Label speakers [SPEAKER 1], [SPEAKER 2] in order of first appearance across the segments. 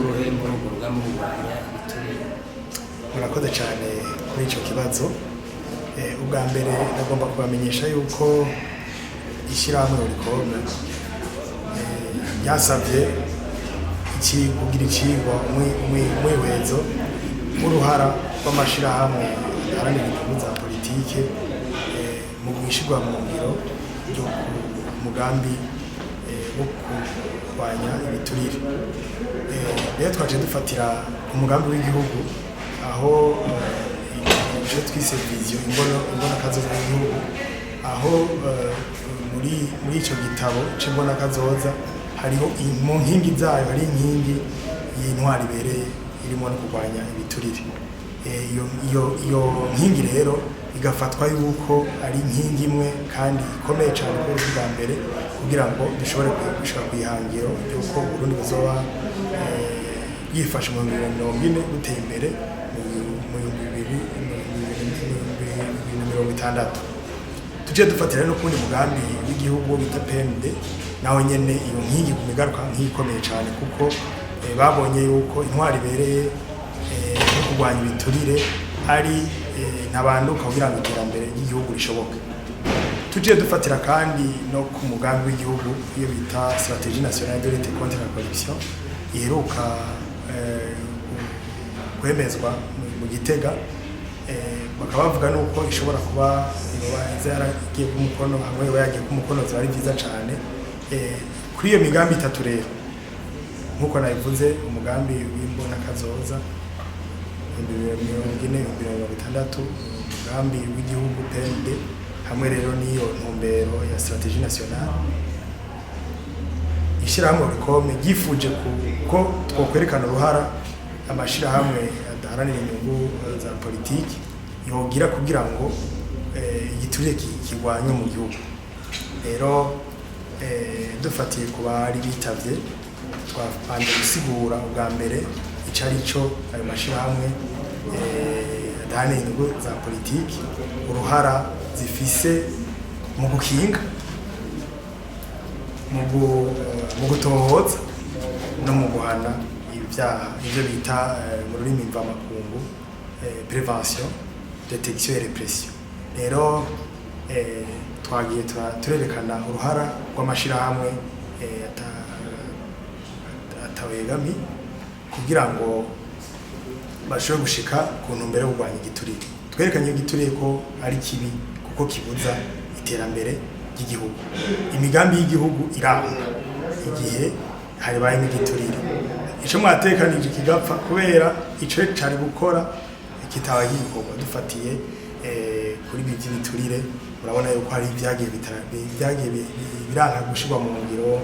[SPEAKER 1] n'uruhe muri urwo rugamba rwo kurwanya ibiturire?
[SPEAKER 2] Murakoze cyane kuri icyo kibazo. Ubwa mbere nagomba kubamenyesha yuko ishyirahamwe Oricome ryasabye kugira icigwa umwihwezo w'uruhara rw'amashyirahamwe aharanira inyungu za politike mu gushyirwa mu ngiro ryo ku mugambi wo kurwanya ibiturire. Rero twaje dufatira ku mugambi w'igihugu aho icyo twise viziyo imbonakazoza y'igihugu, aho muri icyo gitabo cy'imbonakazoza hariho mu nkingi zayo hari inkingi y'intwari ibereye irimo no kurwanya ibiturire. Iyo nkingi rero igafatwa yuko ari inkingi imwe kandi ikomeye cyane ku bwa mbere kugira ngo dushobore gushaka kwihangiro yuko Burundi buzoba yifashe mu 2040 guteye imbere mu 2060. Tuje dufatira no kundi mugambi w'igihugu bita PND, naho nyene iyo nkingi kumigaruka nk'ikomeye cyane kuko babonye yuko intwari ibereye no kurwanya ibiturire ari ntabanduka kugira ngo iterambere ry'igihugu rishoboke. Tuje dufatira kandi no ku mugambi w'igihugu iyo bita stratégie nationale de lutte contre la corruption iheruka kwemezwa mu Gitega. Bakaba bavuga nuko ishobora kuba yaragiye ku mukono hamwe yagiye ku mukono zari byiza cyane. Kuri iyo migambi itatu rero nkuko nabivuze, umugambi w'imbonakazoza 2040, umugambi w'igihugu PND hamwe rero n'iyo ntumbero ya stratégie nationale, ishyirahamwe Oricome ryifuje ko twokwerekana uruhara amashyirahamwe adaharanira inyungu za politiki yogira kugira ngo igiturire kirwanywe mu gihugu. Rero dufatiye ku bari bitavye, twapanje gusigura ubwa mbere icari cyo ayo mashyirahamwe adaharanira inyungu za politiki, uruhara zifise mu gukinga, mu gutohoza no mu guhana ibyaha, ibyo bita mu rurimi mvamakungu prevention, detection et répression. Rero twagiye turerekana uruhara rw'amashyirahamwe atawegami kugira ngo bashobore gushika ku ntumbero yo kurwanya igiturire. Twerekanye igiturire ko ari kibi kuko kibuza iterambere ry'igihugu. Imigambi y'igihugu iranga igihe haribaye igiturire, ico mwatekanije kigapfa kubera ico cari gukora kitaba gikorwa. Dufatiye kuri by'ibiturire, urabona yuko hari ibyagiye biranga gushirwa mu ngiro.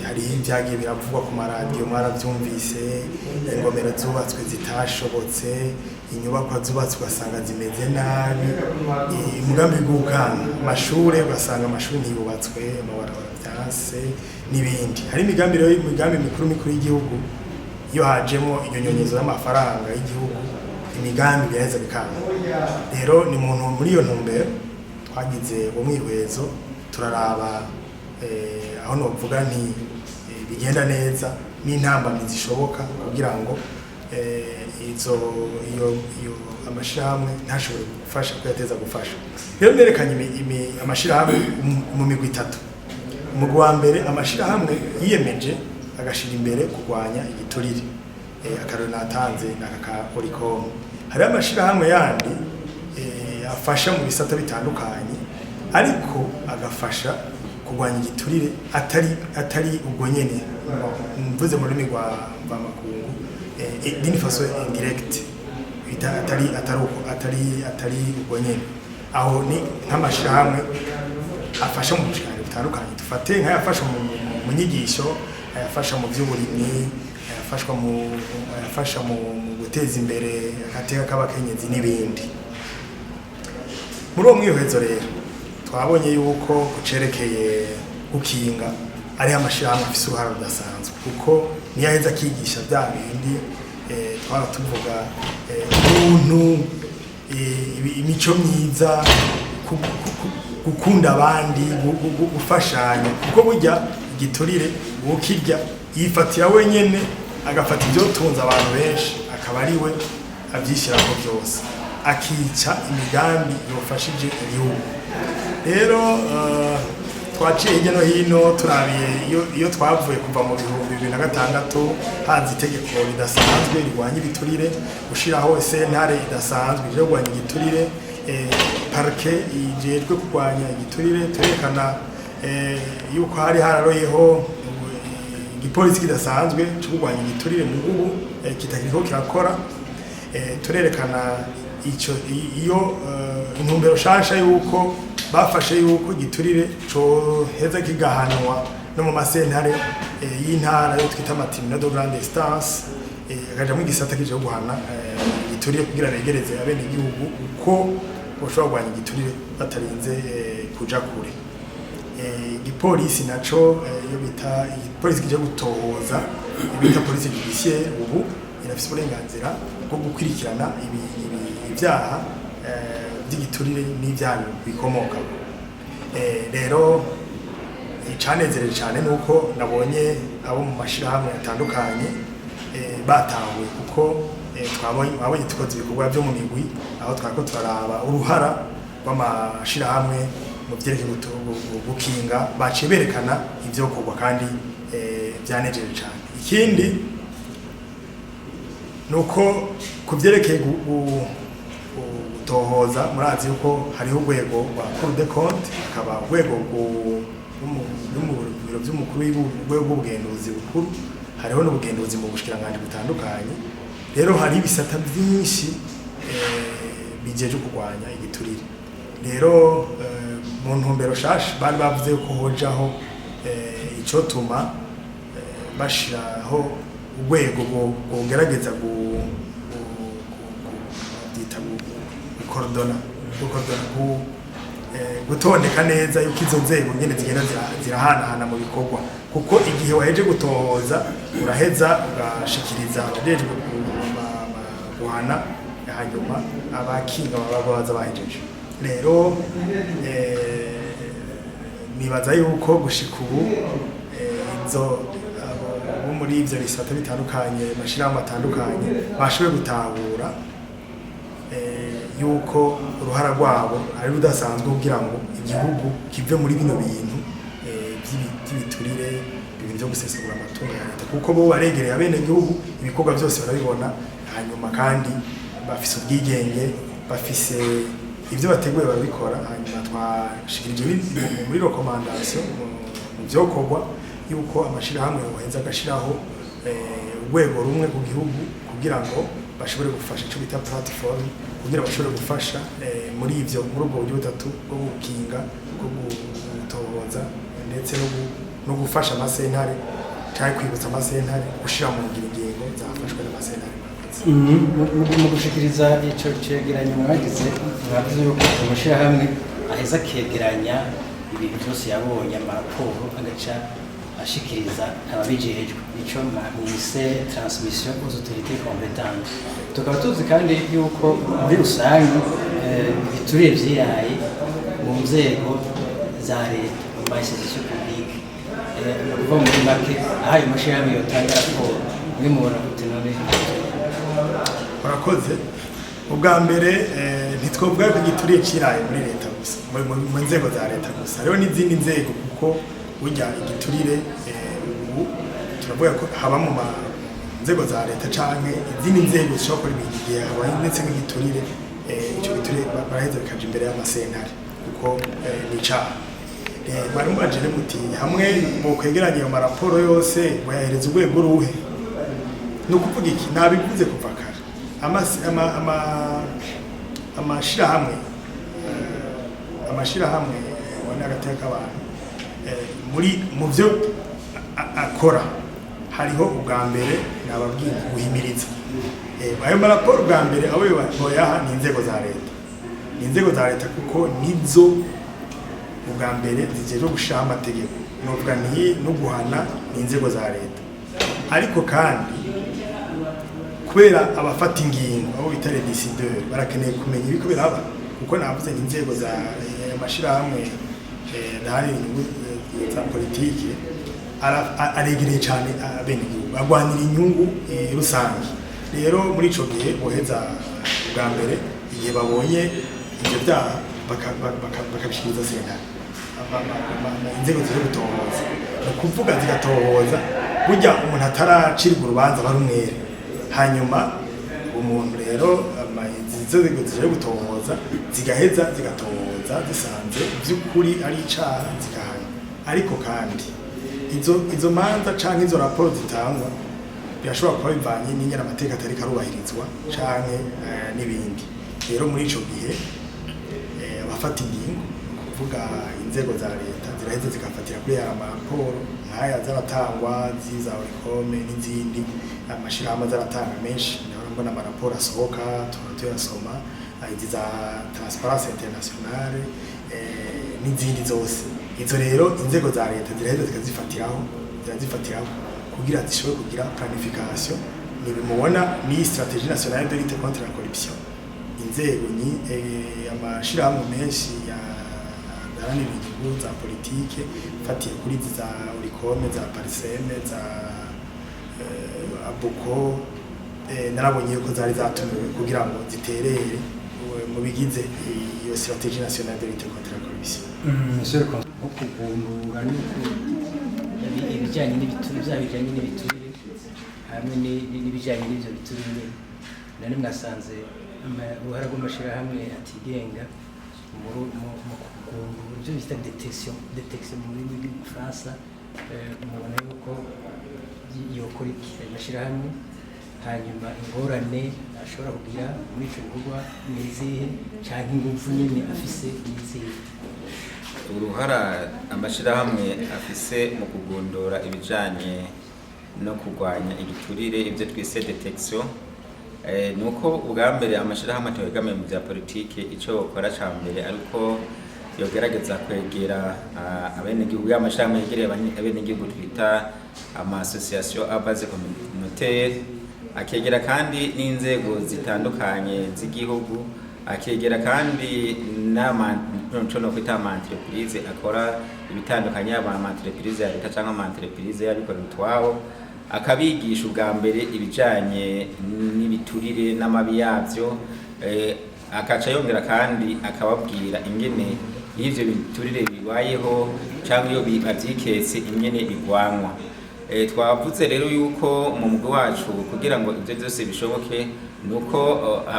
[SPEAKER 2] Hari ibyagiye biravugwa ku maradiyo, mwarabyumvise, ingomero zubatswe zitashobotse, inyubako zubatswe ugasanga zimeze nabi, umugambi w'ugukanga amashure ugasanga amashuri ntiyubatswe, amabarabara byanse n'ibindi. Hari imigambi rero, imigambi mikuru y'igihugu iyo hajemo iyo nyongezo y'amafaranga y'igihugu, imigambi biraheza bikanga. Rero ni muntu muri iyo ntumbero twagize umwihwezo turaraba aho novuga nti bigenda neza n'intambamyi zishoboka kugira ngo iyo amashirahamwe ntashobore gufasha kuyateza gufasha. Rero nerekanye amashirahamwe mu migwi itatu. Umugwi wa mbere, amashirahamwe yiyemeje agashira imbere kurwanya igiturire, akarero natanze n'aka Oricome. Hari amashirahamwe yandi afasha mu bisata bitandukanye ariko agafasha kurwanya igiturire atari ubwo nyene, mvuze mu rurimi rwa makungu d'une façon indirecte, atari ubwo nyene. Aho ni nk'amashirahamwe afasha mu bushikani butandukanye. Dufate nk'ayafasha mu nyigisho, ayafasha mu by'uburimyi, ayafasha mu guteza imbere agateka k'abakenyezi n'ibindi. Muri uwo mwihwezo rero twabonye yuko kucerekeye gukinga ari amashirahamwe afise uruhara rudasanzwe, kuko niyo aheza akigisha bya bindi twaba tuvuga ubuntu, imico myiza, gukunda abandi, gufashanya, kuko burya igiturire ukirya yifatira wenyene agafata ibyotunze abantu benshi akaba ari we abyishyiramo byose akica imigambi yofashije igihugu. Rero twaciye hirya no hino turabiye iyo twavuye kuva mu 2006 hanze itegeko ridasanzwe rigwanya ibiturire, gushiraho sentare idasanzwe ryo gwanya igiturire, parke ijejwe kurwanya igiturire, turekana yuko hari hararoyeho igipolisi kidasanzwe cyo kurwanya igiturire mu gihugu kitakiriko kirakora, turerekana ico iyo intumbero shasha yuko bafashe yuko igiturire co heza kigahanwa no mu masentare y'intara yo twita tribunal de grande instance, akaja mu gisata kije guhana igiturire kugira begereze abene igihugu uko boshobora kurwanya igiturire batarinze kuja kure. Igipolisi naco iyo bita igipolisi kije gutohoza bita police judiciaire ubu irafise uburenganzira bwo gukurikirana ibyaha by'igiturire n'ibyaha bikomoka. Rero icanezereje cyane nuko nabonye abo mu mashirahamwe atandukanye batahuye kuko twabonye tukoze ibikorwa byo mu migwi aho twako turaraba uruhara rw'amashirahamwe mu byerekeye gukinga, baciye berekana ibyo kugwa kandi byanejeje cyane. Ikindi nuko kubyerekeye gutohoza murazi yuko hariho urwego rwa Cour des comptes, akaba urwego biro by'umukuru w'ubugenduzi bukuru, hariho n'ubugenduzi mu bushikiranganje butandukanye. Rero hari ibisata byinshi bijeje kurwanya igiturire. Rero mu ntumbero shasha bari bavuze ko hojaho ico tuma bashiraho urwego bwogerageza gutondeka neza yuko izo nzego nyene zigenda zirahanahana mu bikorwa, kuko igihe waheje gutohoza uraheza ugashikiriza abajejwe guhana hanyuma abakinga babaza bahejeje. Rero nibaza yuko gushika ubu izo muri ivyo bisata bitandukanye mashirahamwe atandukanye bashoboye gutahura yuko uruhara rwabo ari rudasanzwe kugira ngo igihugu kive muri bino bintu by'ibiturire, ibintu byo gusesagura amatungo ya leta, kuko bo baregereye abene igihugu, ibikorwa byose barabibona, hanyuma kandi bafise ubwigenge, bafise ibyo bateguye barabikora. Hanyuma twashikirije muri recommandation mu byokorwa yuko amashirahamwe yoheza agashiraho urwego rumwe ku gihugu kugira ngo bashobore gufasha icyo bita platform, kugira bashobore gufasha muri ubwo buryo butatu bwo gukinga, bwo gutohoza ndetse no gufasha amasentare cyangwa kwibutsa amasentare gushira mu ngingo zafashwe n'amasentare.
[SPEAKER 3] Mu gushikiriza ico cegeranyo mwagize yuko amashirahamwe aheza kegeranya ibintu byose yabonye amaraporo agaca ashikiriza ababijejwe, ico mwise transmission aux autorités compétentes. Tukaba tuzi kandi yuko muri rusange ibiturire vyiraye mu nzego za leta mu masezerano publique, kuva muri make ayo mashirahamwe yotanga raporo nimubona kuti none.
[SPEAKER 2] Murakoze. Ubwa mbere ntitwovuga ko igituriye kiraye muri leta gusa, mu nzego za leta gusa, hariho n'izindi nzego, kuko burya igiturire ubu turavuga ko haba mu nzego za leta canke izindi nzego zishobora gukora ibintu igihe habaye ndetse n'igiturire, ico giturire baraheza bikaja imbere y'amasentare kuko ni icaha. Barumubajije muti hamwe mu kwegeranya ayo maraporo yose bayahereza urwego ruhe? Ni ukuvuga iki? Nabivuze kuva kare, amashirahamwe ubona agateka k'abantu mu byo akora hariho ubwa mbere nababwiye guhimiriza. Ayo maraporo ubwa mbere abo boyaha ni inzego za leta, kuko nizo ubwa mbere zijejwe gushiraho amategeko, novuga no guhana ni inzego za leta. Ariko kandi kubera abafata ingingo abo bita les décideurs barakeneye kumenya ibiko biraba, kuko navuze ni inzego za amashirahamwe ndahari za politiki aregereye cyane abene igihugu. bagwanira inyungu rusange. Rero muri ico gihe boheza bwa mbere igihe babonye ivyo byaha bakabishikiriza sentare, inzego ziri gutohoza, ni ukuvuga zigatohoza burya umuntu ataracirwa urubanza barumwere, hanyuma umuntu rero izo nzego ziri gutohoza zigaheza zigatohoza zisanze by'ukuri ari icaha zigahana. Ariko kandi izo manza canke izo raporo zitangwa birashobora kuba bivanye n'ingene amategeko atari karubahirizwa canke n'ibindi. Rero muri ico gihe abafata ingingo kuvuga inzego za leta ziraheze zigafatira kuri ya raporo nk'aya zaratangwa ziza Oricome n'izindi amashirahamwe zaratanga menshi, mbona amaraporo asohoka turasoma izi za Transparency International n'izindi zose. Izo rero inzego za leta ziraheze zikazifatiraho kugira zishobore kugira planification. Nibimubona ni stratégie nationale de lutte contre la corruption. Inzego ni amashirahamwe menshi yaharanira inyungu za politike fatiye kuri za Oricome, za Parseme, za Abuko, narabonye ko zari zatumiwe kugira ngo ziterere mu bigize iyo stratégie nationale de lutte contre la corruption.
[SPEAKER 3] Monsieur le kugundura ibijyanye n'ibiturire, byaba bijyanye n'ibiturire hamwe n'ibijyanye n'ibyo biturire, none mwasanze uruhara rw'amashirahamwe atigenga mu kugundura ibyo bita detection mu rurimi rw'igifaransa, mubona yuko yokora iki amashirahamwe, hanyuma ingorane ashobora kugira muri icyo gikorwa n'izihe cyangwa ingufu nyine afise n'izihe?
[SPEAKER 4] Uruhara amashirahamwe afise mu kugundura ibijanye no kurwanya igiturire, ibyo twise detection, nuko ubwa mbere amashirahamwe ategamiye mu bya politike icyo bakora ca mbere ariko yogerageza kwegera abenegihugu, y'amashirahamwe yegereye abenegihugu twita ama association à base communautaire, akegera kandi n'inzego zitandukanye z'igihugu, akegera kandi n'amantono kwita entreprise akora ibitandukanye, aba entreprise ya leta cyangwa ama entreprise y'abikorera utwabo, akabigisha ubwa mbere ibijanye n'ibiturire n'amabi yavyo, akaca yongera kandi akababwira ingene y'ivyo biturire bibayeho cyangwa iyo bavyiketse ingene bigwanwa. Twavuze rero yuko mu mugwi wacu kugira ngo ibyo byose bishoboke nuko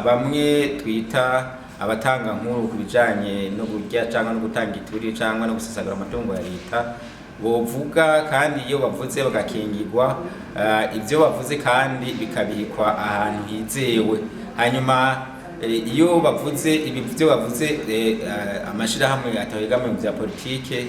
[SPEAKER 4] bamwe twita abatanga nkuru ku bijanye no burya cyangwa no gutanga iturire cyangwa no gusesagura amatungo ya leta bovuga, kandi iyo bavuze bagakingirwa ibyo bavuze kandi bikabikwa ahantu hizewe. Hanyuma iyo bavuze ibyo bavuze amashirahamwe atahegamiye mu bya politike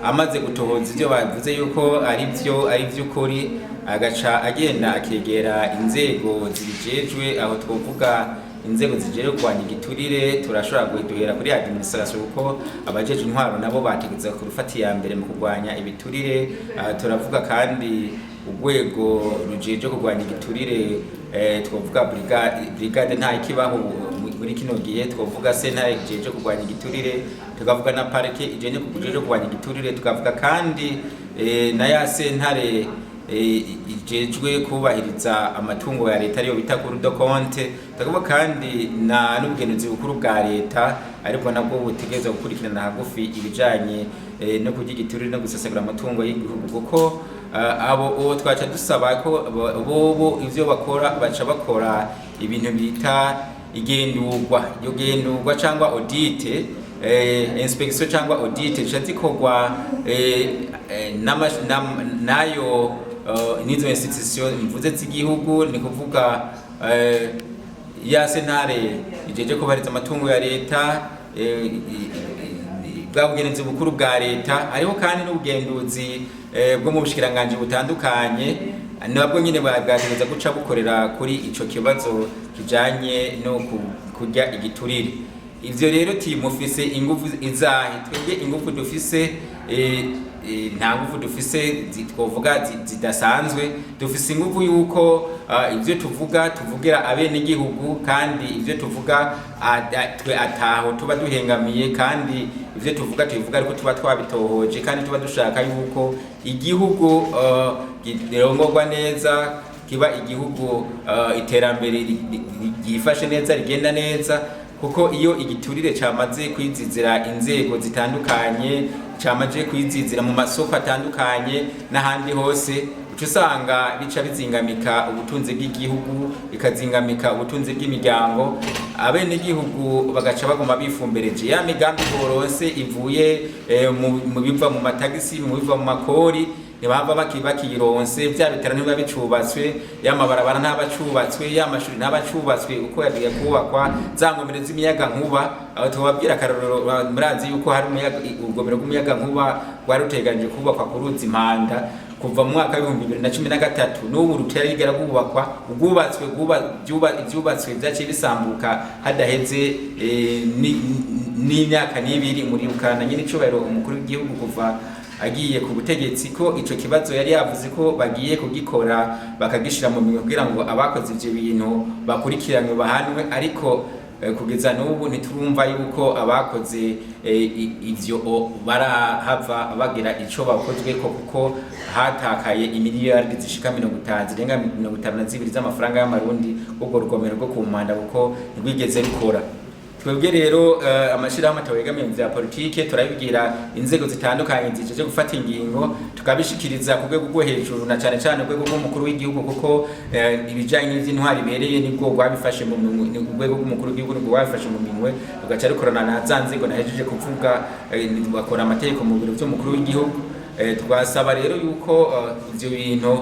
[SPEAKER 4] amaze gutohoza ibyo bavuze yuko ari by'ukuri, agaca agenda akegera inzego zibijejwe, aho twovuga inzego zijejwe kurwanya igiturire. Turashobora guhera kuri administration kuko abajeje intwaro nabo bategeza kurufata ya mbere mu kurwanya ibiturire. Turavuga kandi urwego rujeje kurwanya igiturire, twovuga brigade nta ikibaho muri kino gihe, twovuga sentare ijeje kurwanya igiturire, tukavuga na parike ijeje kurwanya igiturire, tukavuga kandi na ya sentare ijejwe kubahiriza amatungo ya leta ariyo bita cour de compte, tukavuga kandi na n'ubugenzuzi bukuru bwa leta ariko nabwo butegerezwa gukurikirana hagufi ibijanye no kurya igiturire no gusesagura amatungo y'igihugu, kuko abo twaca dusaba ko bobo ivyo bakora baca bakora ibintu bita igendurwa cyangwa audit, inspection cyangwa audit zikorwa nayo nizo institution mvuze z'igihugu, ni kuvuga ya sentare ijeje kubahiriza amatungo ya leta, bwa bugenzuzi bukuru bwa leta, hariho kandi n'ubugenduzi bwo mu bushikiranganje butandukanye, nabwo nyine bwagereza guca bukorera kuri ico kibazo kijanye no kurya igiturire. Ivyo rero timufise ingufu izahe? Twebwe ingufu dufise nta ngufu dufise twovuga zidasanzwe, dufise ingufu yuko ivyo tuvugira abene igihugu, kandi ivyo tuvuga twe ataho tuba duhengamiye, kandi ivyo tuvuga ariko tuba twabitohoje, kandi tuba dushaka yuko igihugu girongorwa neza, kiba igihugu iterambere ryifashe neza, rigenda neza, kuko iyo igiturire cyamaze kwizizira inzego zitandukanye, cyamaze kwizizira mu masoko atandukanye n'ahandi hose, usanga bica bizingamika ubutunzi bw'igihugu, bikazingamika ubutunzi bw'imiryango, abene igihugu bagaca bagoma bifumbereje ya migambi boronse ivuye mu biva mu matagisi, mu biva mu makori, ntibava bakironse, vya bitaro ntibiba bicubatswe, y'amabarabara ntabacubatswe, y'amashuri ntabacubatswe uko yagiye kubakwa, za ngomero z'imiyaga nkuba. Aho tubabwira akarorero, murazi yuko hari urugomero rw'umuyaga nkuba rwari ruteganije kubakwa ku ruzi Impanda kuva mu mwaka wa 2013 n'ubu rutarigera kubakwa, byubatswe byaciye bisambuka hadaheze n'imyaka n'ibiri. muri ukana nyine icubahiro umukuru w'igihugu kuva agiye ku butegetsi ko ico kibazo yari yavuze ko bagiye kugikora bakagishira mu minwe kugira ngo abakoze ivyo bintu bakurikiranwe bahanwe, ariko kugeza n'ubu ntiturumva yuko abakoze ivyo barahava bagira ico bakozweko, kuko hatakaye imiliyardi zishika 50 zirenga 52 z'amafaranga y'amarundi ubwo rugomero rwo ku Mpanda, kuko rwigeze rukora. Twebwe rero amashirahamwe atawegamiye mu vya politike turabibwira inzego zitandukanye zijeje gufata ingingo, tukabishikiriza ku rwego rwo hejuru, na cane cane urwego rw'umukuru w'igihugu, kuko ibijanye n'ivy'intwari bereye nibwo rwabifashe mu rwego rw'umukuru w'igihugu, nibwo rwabifashe mu minwe, rugaca rukorana na za nzego nahejeje kuvuga, bakora amategeko mu biro vy'umukuru w'igihugu. Twasaba rero yuko ivyo bintu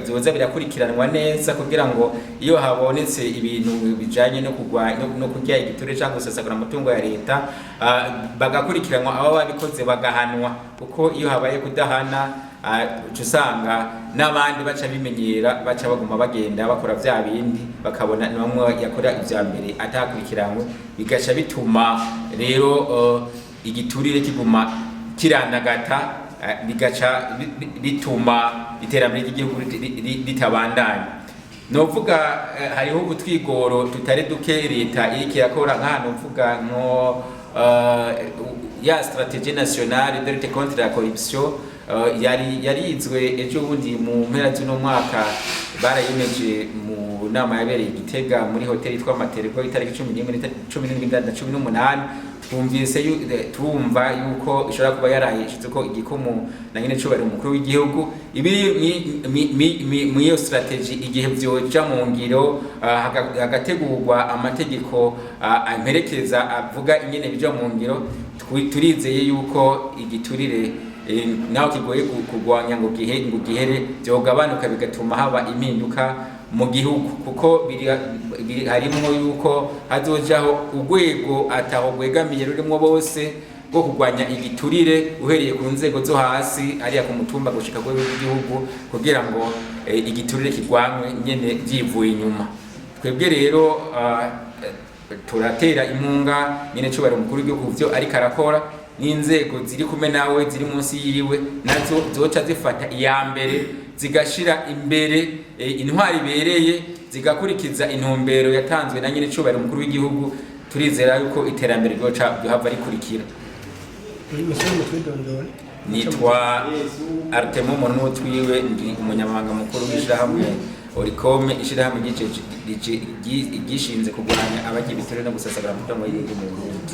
[SPEAKER 4] vyoza birakurikiranwa neza, kugira ngo iyo habonetse ibintu bijanye no kurya igiturire cyangwa gusesagura amatungo ya leta, bagakurikiranwa, abo babikoze bagahanwa, kuko iyo habaye kudahana usanga n'abandi baca bimenyera, baca baguma bagenda bakora vya bindi, bakabona n'umwe yakora ivya mbere atakurikiranwe, bigaca bituma rero igiturire kiguma kirandagata, bigaca bituma iterambere ry'igihugu ritabandanya. Novuga hariho ubutwigoro tutari duke leta iriko irakora, nk'ahantu mvuga nko ya stratégie nationale de lutte contre la corruption yarizwe ejo bundi mu mpera z'uno mwaka, barayimeje mu nama yabereye Gitega muri hoteli yitwa Matereko itariki 11-18. Turumva yuko ishobora kuba yarayishize ko igikomo na nyine cubahiro umukuru w'igihugu, ibiri mu iyo strategy igihe vyoja mu ngiro, hagategurwa amategeko amperekeza avuga ingene bija mu ngiro. Turizeye yuko igiturire naho kigoye kugwanya ngo gihere byogabanuka, bigatuma haba impinduka mu gihugu, kuko harimo yuko hazojaho urwego ataho rwegamiye rurimo bose rwo kugwanya igiturire, uhereye ku nzego zo hasi ariya ku mutumba gushika ku gihugu, kugira ngo igiturire kigwanywe nyene byivuye inyuma. Twebwe rero turatera impunga nyene cubahiro umukuru w'igihugu vyo ariko arakora, n'inzego ziri kume nawe ziri munsi yiwe nazo zoca zifata iya mbere, zigashira imbere intwari bereye, zigakurikiza intumbero yatanzwe na nyine cubahiro umukuru w'igihugu. Turizera yuko iterambere ryoca hava rikurikira. Nitwa Artemo Mono twiwe, ndi umunyamabanga mukuru w'ishirahamwe Oricome, ishirahamwe gishinze kugwanya abagiye biturire no gusasagara amatungo y'igihugu mu Burundi.